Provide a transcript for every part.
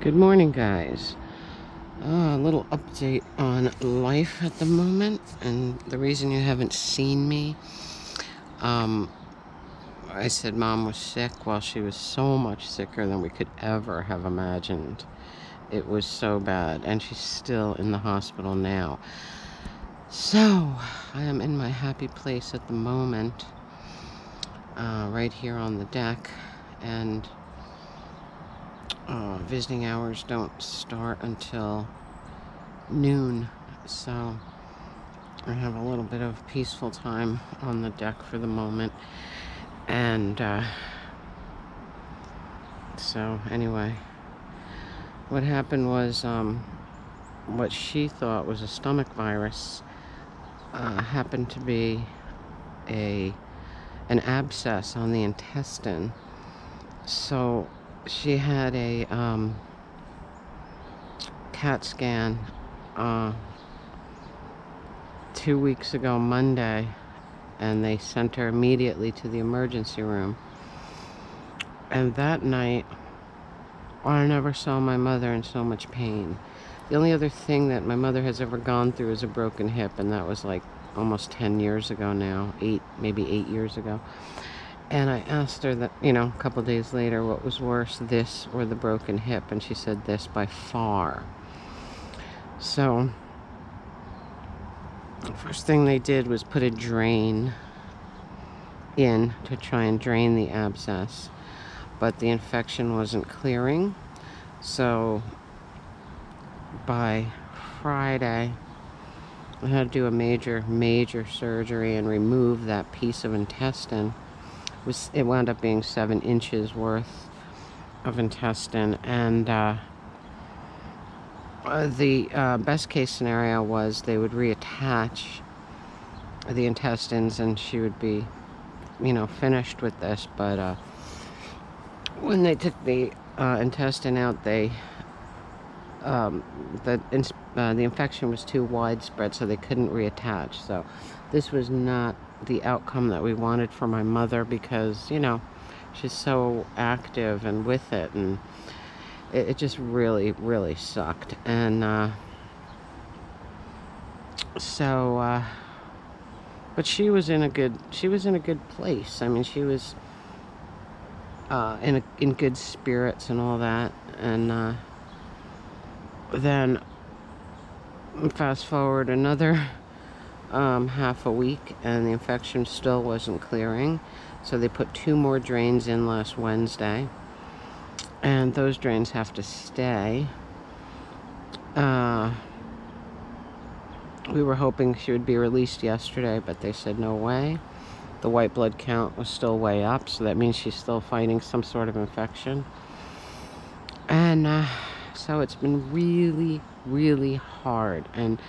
Good morning, guys. A little update on life at the moment, and the reason you haven't seen me. I said Mom was sick. Well, she was so much sicker than we could ever have imagined. It was so bad, and she's still in the hospital now. So, I am in my happy place at the moment, right here on the deck, and visiting hours don't start until noon, so I have a little bit of peaceful time on the deck for the moment. And so anyway, what happened was what she thought was a stomach virus happened to be an abscess on the intestine. So she had a CAT scan 2 weeks ago Monday, and they sent her immediately to the emergency room. And that night, I never saw my mother in so much pain. The only other thing that my mother has ever gone through is a broken hip, and that was like almost 10 years ago now, maybe 8 years ago. And I asked her that, a couple days later, what was worse, this or the broken hip? And she said this by far. So the first thing they did was put a drain in to try and drain the abscess, but the infection wasn't clearing. So by Friday, I had to do a major surgery and remove that piece of intestine. It wound up being 7 inches worth of intestine, and the best case scenario was they would reattach the intestines and she would be, finished with this. But when they took the intestine out, the infection was too widespread, so they couldn't reattach. So this was not the outcome that we wanted for my mother, because she's so active and with it, and it just really sucked. And but she was in a good place. I mean, she was in good spirits and all that. And then fast forward another half a week, and the infection still wasn't clearing. So they put 2 more drains in last Wednesday, and those drains have to stay. We were hoping she would be released yesterday, but they said no way. The white blood count was still way up, so that means she's still fighting some sort of infection. And so it's been really hard. And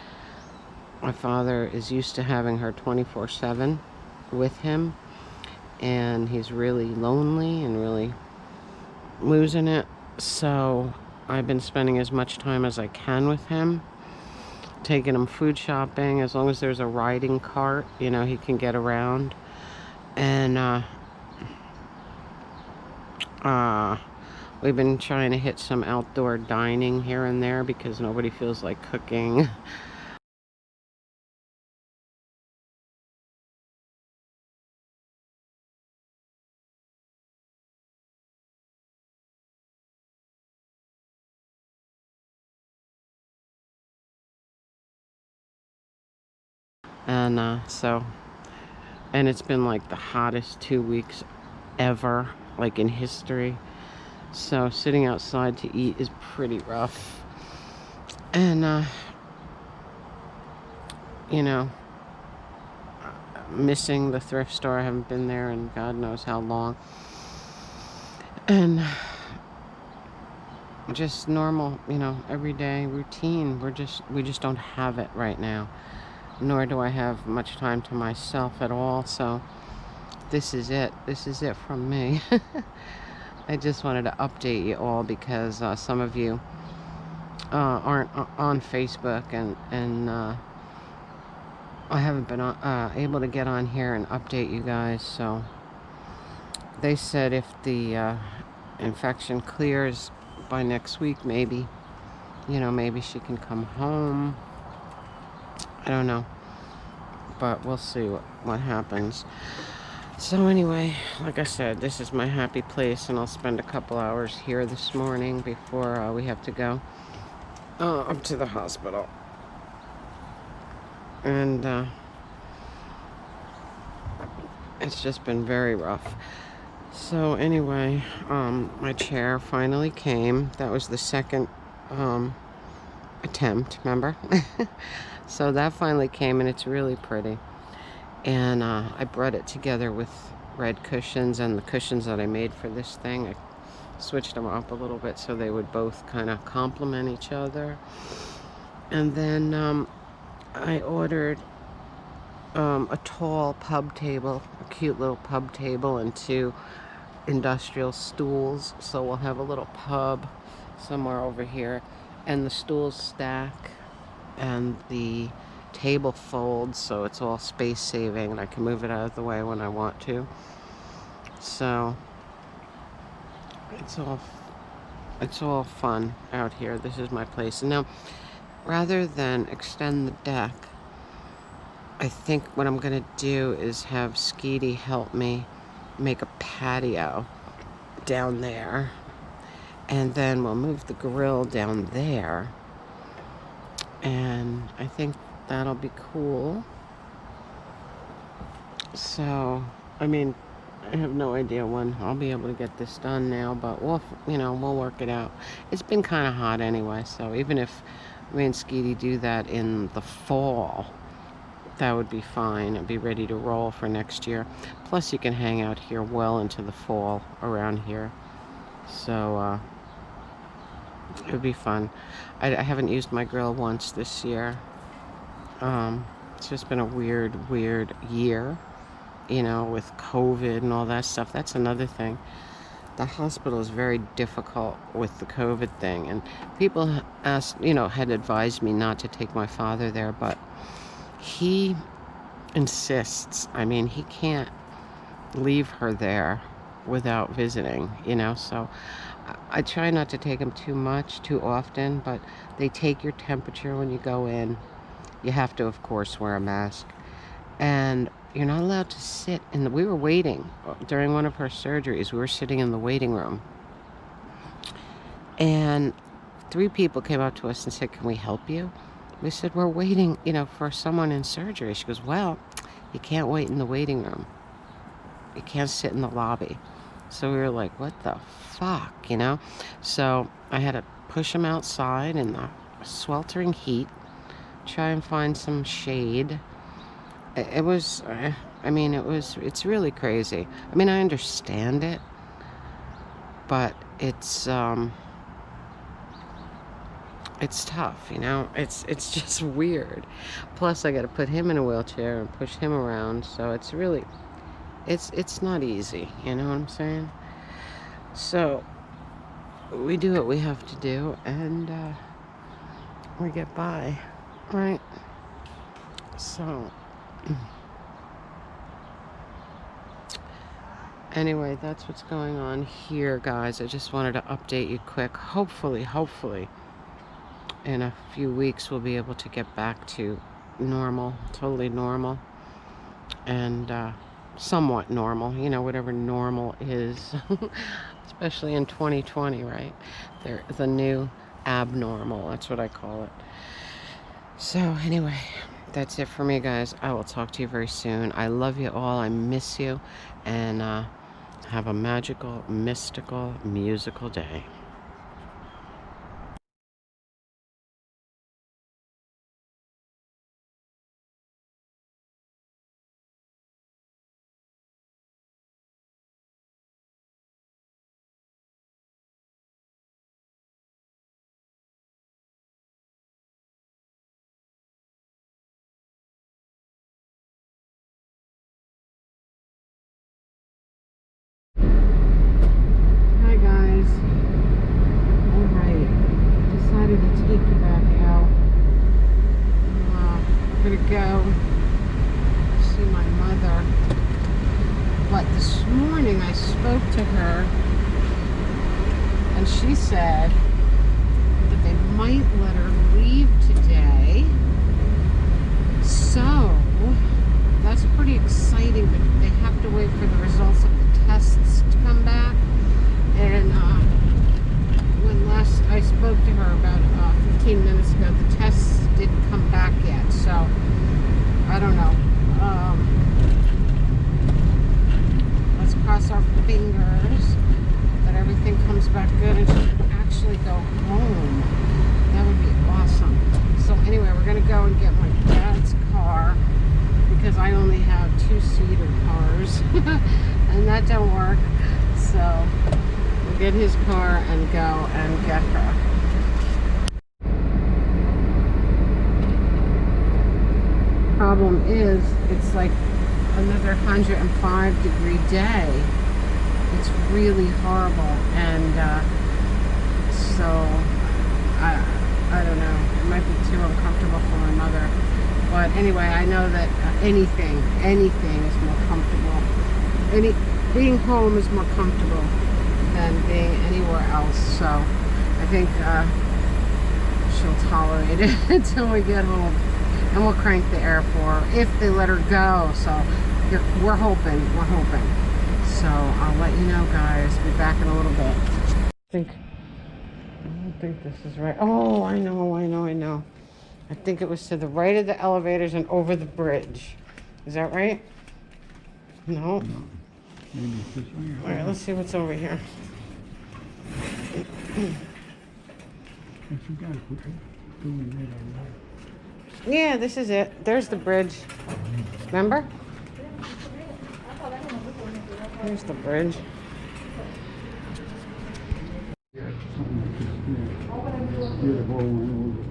my father is used to having her 24/7 with him, and he's really lonely and really losing it. So I've been spending as much time as I can with him, taking him food shopping. As long as there's a riding cart, he can get around. And we've been trying to hit some outdoor dining here and there because nobody feels like cooking. And and it's been like the hottest 2 weeks ever, like in history. So sitting outside to eat is pretty rough. And missing the thrift store. I haven't been there in God knows how long. And just normal, everyday routine. We just don't have it right now. Nor do I have much time to myself at all. So this is it. This is it from me. I just wanted to update you all because some of you aren't on Facebook, and I haven't been able to get on here and update you guys. So they said if the infection clears by next week, maybe. You know, maybe she can come home. I don't know. But we'll see what happens. So anyway, like I said, this is my happy place, and I'll spend a couple hours here this morning before we have to go up to the hospital. And it's just been very rough. So anyway, my chair finally came. That was the second attempt, remember? So that finally came, and it's really pretty. And I brought it together with red cushions and the cushions that I made for this thing. I switched them up a little bit so they would both kind of complement each other. And then I ordered a tall pub table, a cute little pub table, and 2 industrial stools. So we'll have a little pub somewhere over here, and the stools stack and the table folds, so it's all space saving, and I can move it out of the way when I want to. So it's all fun out here. This is my place. And now, rather than extend the deck, I think what I'm gonna do is have Skeety help me make a patio down there, and then we'll move the grill down there, and I think that'll be cool. So, I mean, I have no idea when I'll be able to get this done now, but we'll work it out. It's been kind of hot anyway, so even if me and Skeety do that in the fall, that would be fine. I'd be ready to roll for next year. Plus, you can hang out here well into the fall around here. So, it would be fun. I haven't used my grill once this year. It's just been a weird year, you know, with COVID and all that stuff. That's another thing. The hospital is very difficult with the COVID thing, and people had advised me not to take my father there, but he insists. I mean, he can't leave her there without visiting, so I try not to take him too often, but they take your temperature when you go in. You have to, of course, wear a mask, and you're not allowed to sit we were waiting during one of her surgeries. We were sitting in the waiting room, and 3 people came up to us and said, "Can we help you?" We said, "We're waiting, for someone in surgery." She goes, "Well, you can't wait in the waiting room. You can't sit in the lobby." So we were like, what the fuck, So I had to push him outside in the sweltering heat, try and find some shade. It's really crazy. I mean, I understand it, but it's tough, it's just weird. Plus, I got to put him in a wheelchair and push him around, so it's really, it's not easy, you know what I'm saying? So we do what we have to do, and we get by, right? So anyway, that's what's going on here, guys. I just wanted to update you quick. Hopefully in a few weeks we'll be able to get back to normal, totally normal, and somewhat normal, whatever normal is. Especially in 2020, right? They're the new abnormal, that's what I call it. So anyway, that's it for me, guys. I will talk to you very soon. I love you all. I miss you, and have a magical, mystical, musical day. Hi, guys. she said that they might let her leave today. So that's pretty exciting, but they have to wait for the results of the tests to come back. And when last I spoke to her about 15 minutes ago, the tests didn't come back yet. So I don't know. Let's cross our fingers that everything comes back good and she can actually go home. That would be awesome. So anyway, we're going to go and get my dad's car because I only have 2-seater cars and that don't work. So we'll get his car and go and get her. Problem is, it's like another 105-degree day. It's really horrible, and so I don't know. It might be too uncomfortable for my mother. But anyway, I know that anything is more comfortable. Being home is more comfortable than being anywhere else. So I think she'll tolerate it until we get home. And we'll crank the air for her if they let her go. So we're hoping. So I'll let you know, guys. Be back in a little bit. I don't think this is right. Oh, I know. I think it was to the right of the elevators and over the bridge. Is that right? No. Maybe it's this way. All right, let's see what's over here. Yes, you got it. Doing right on there. Yeah, this is it. There's the bridge. Remember? Here's the bridge. Yeah, something like this. Yeah. Yeah, the whole one over.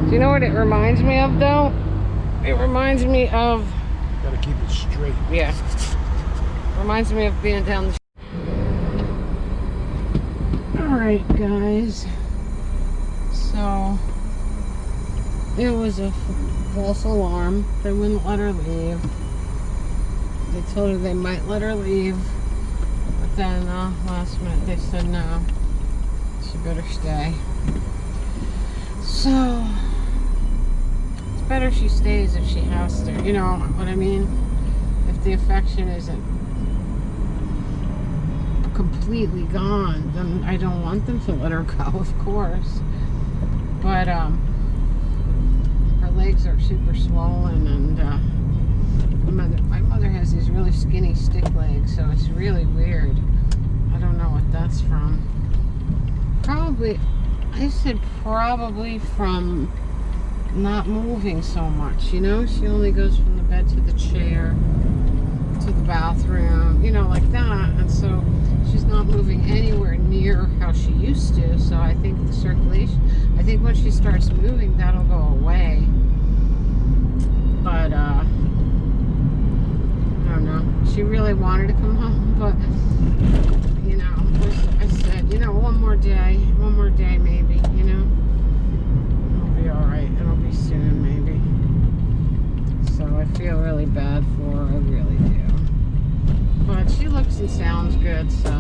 Do you know what it reminds me of, though? It reminds me of... Gotta keep it straight. Yeah. Reminds me of being down the... Alright, guys. So... It was a false alarm. They wouldn't let her leave. They told her they might let her leave. But then, last minute, they said no. She better stay. So... It's better she stays if she has to. You know what I mean? If the affection isn't completely gone, then I don't want them to let her go, of course. But her legs are super swollen, and my mother has these really skinny stick legs, so it's really weird. I don't know what that's from. Probably, I said probably from not moving so much, you know? She only goes from the bed to the chair, to the bathroom, you know, like that. And so she's not moving anywhere near how she used to. So I think the circulation, I think when she starts moving, that'll go away. But, I don't know. She really wanted to come home, but, you know, I said, you know, one more day maybe, you know? It'll be alright. It'll be soon, maybe. So I feel really bad for her. I really do. But she looks and sounds good, so.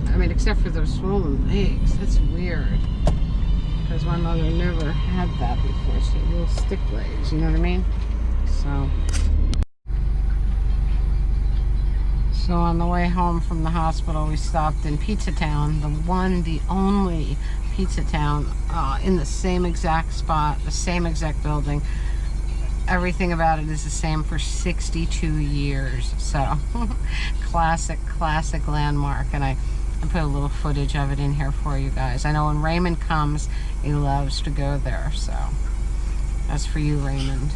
I mean, except for those swollen legs. That's weird. Because my mother never had that before. She had little stick legs, you know what I mean? So on the way home from the hospital, we stopped in Pizza Town, the only Pizza Town, in the same exact spot, the same exact building. Everything about it is the same for 62 years. So, classic landmark. And I put a little footage of it in here for you guys. I know when Raymond comes, he loves to go there. So, that's for you, Raymond.